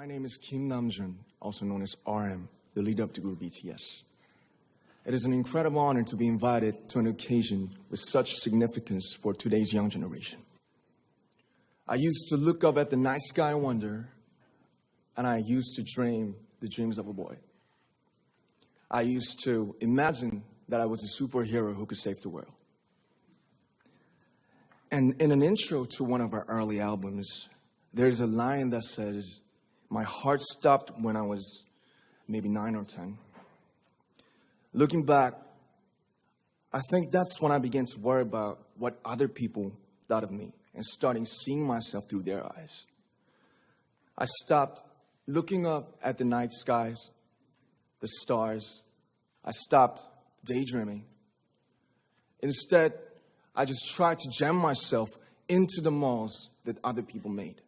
My name is Namjoon, also known as RM, the leader of the group BTS. It is an incredible honor to be invited to an occasion with such significance for today's young generation. I used to look up at the night sky and wonder, and I used to dream the dreams of a boy. I used to imagine that I was a superhero who could save the world. And in an intro to one of our early albums, there's a line that says, "My heart stopped when I was maybe 9 or 10. Looking back, I think that's when I began to worry about what other people thought of me and starting seeing myself through their eyes. I stopped looking up at the night skies, the stars. I stopped daydreaming. Instead, I just tried to jam myself into the malls that other people made.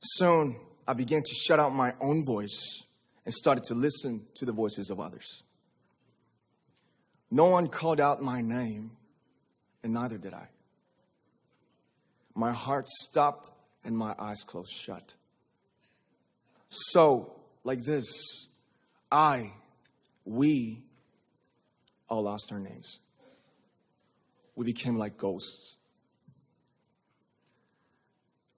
Soon, I began to shut out my own voice and started to listen to the voices of others. No one called out my name, and neither did I. My heart stopped and my eyes closed shut. So, like this, we all lost our names. We became like ghosts.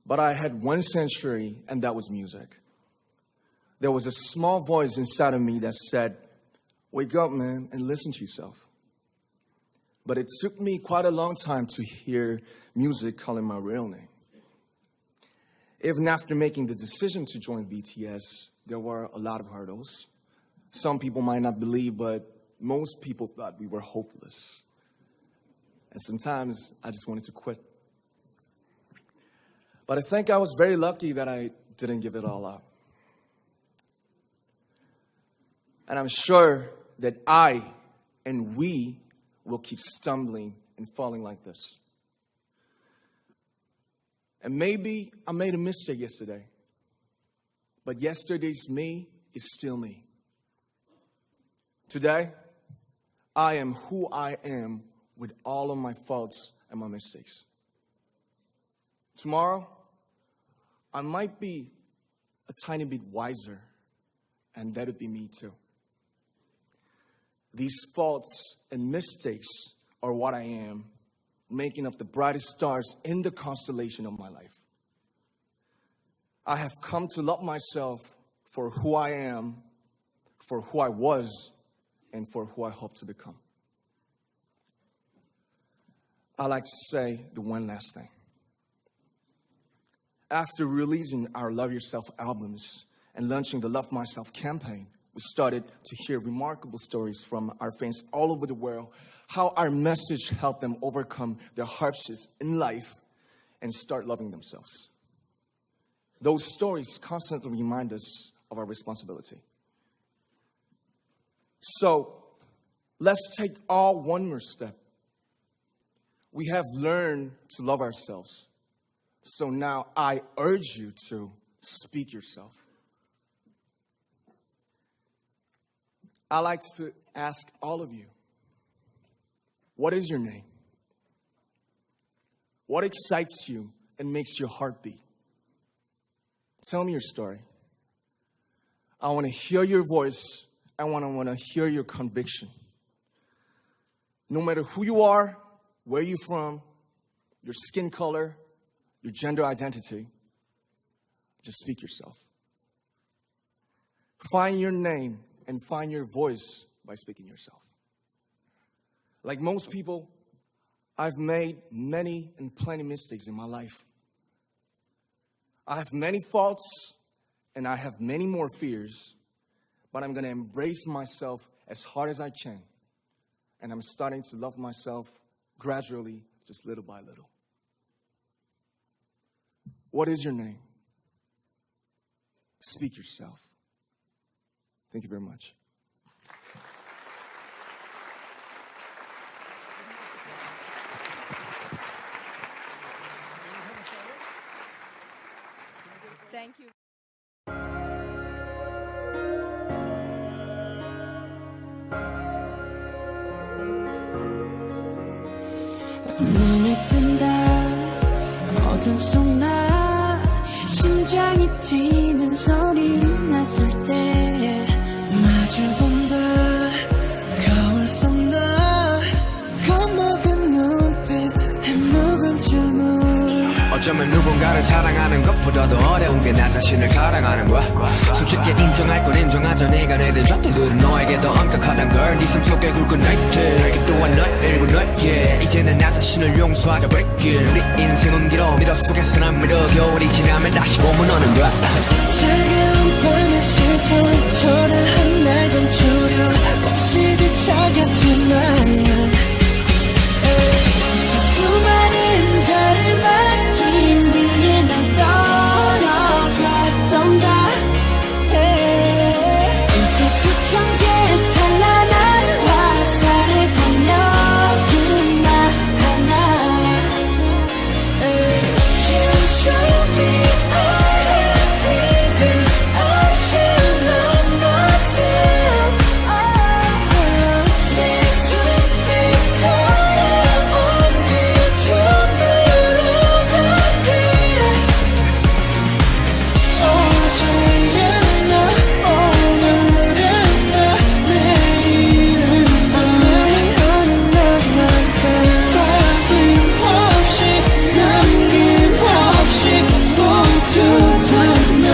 But I had one sanctuary, and that was music. There was a small voice inside of me that said, "Wake up, man, and listen to yourself." But it took me quite a long time to hear music calling my real name. Even after making the decision to join BTS, there were a lot of hurdles. Some people might not believe, but most people thought we were hopeless. And sometimes I just wanted to quit. But I think I was very lucky that I didn't give it all up. And I'm sure that I and we will keep stumbling and falling like this. And maybe I made a mistake yesterday. But yesterday's me is still me. Today, I am who I am with all of my faults and my mistakes. Tomorrow, I might be a tiny bit wiser, and that would be me too. These faults and mistakes are what I am, making up the brightest stars in the constellation of my life. I have come to love myself for who I am, for who I was, and for who I hope to become. I like to say the one last thing. After releasing our Love Yourself albums and launching the Love Myself campaign, we started to hear remarkable stories from our fans all over the world, how our message helped them overcome their hardships in life and start loving themselves. Those stories constantly remind us of our responsibility. So, let's take all one more step. We have learned to love ourselves. So now I urge you to speak yourself. I like to ask all of you, what is your name? What excites you and makes your heart beat? Tell me your story. I want to hear your voice. I want to hear your conviction. No matter who you are, where you're from, your skin color, your gender identity, just speak yourself. Find your name and find your voice by speaking yourself. Like most people, I've made many and plenty mistakes in my life. I have many faults and I have many more fears, but I'm going to embrace myself as hard as I can. And I'm starting to love myself gradually, just little by little. What is your name? Speak yourself. Thank you very much. Thank you. 눈을 뜬다 어둠 속 나 심장이 뛰는 소리 났을 때 마주본다 거울 속너 겁먹은 눈빛 해묵은 질문 어쩌면 누군가를 사랑하는 것보다도 어려운 게 나 자신을 사랑하는 거야 솔직히 인정할 건 인정하자 네가 내든 잣대들은 너에게 더 엄격하단 걸 네 삶 속에 굵은 나이트 또한 널 일부 너에게 이제는 나 자신을 용서하자 break it 우리 인생은 길어 미러 속에서 난 미러 겨울이 지나면 다시 봄은 오는 거야 차가운 밤의 시선 초라한 날 감추려 없이 뒤척였지만 수많은 별을 막힌 위에 난 떨어졌던가 이제 수천 개의 찬란한 화살의 공력은 나 하나 You show me all the reasons I should love myself 내 손에 걸어온 그 춤으로 닿게 어제의 나 오늘의 나 내일은 나는 myself 빠짐없이 남김없이 모두 다나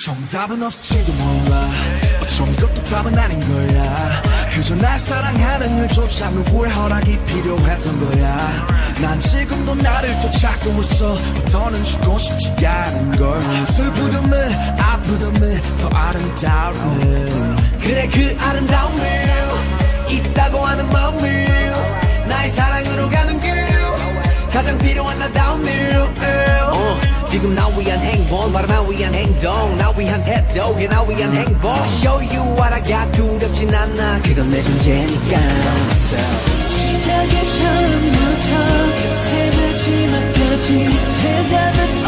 정답은 없을지도 몰라 어쩜 이것도 답은 아닌 거야 그저 날 사랑하는 일조차 누구의 허락이 필요했던 거야 난 지금도 나를 또 찾고 있어 더는 죽고 싶지가 않은 걸 슬프듬을 아프듬을 더 아름다움을 그래 그 아름다움을 있다고 하는 마음을 나의 사랑으로 가는 길 가장 필요한 나다운 일 지금 나 위한 행복 바로 나 위한 행동 나 위한 태도 그게 나 위한 행복 Show you what I got 두렵진 않아 그건 내 존재니까 시작의 처음부터 끝의 마지막까지 해답은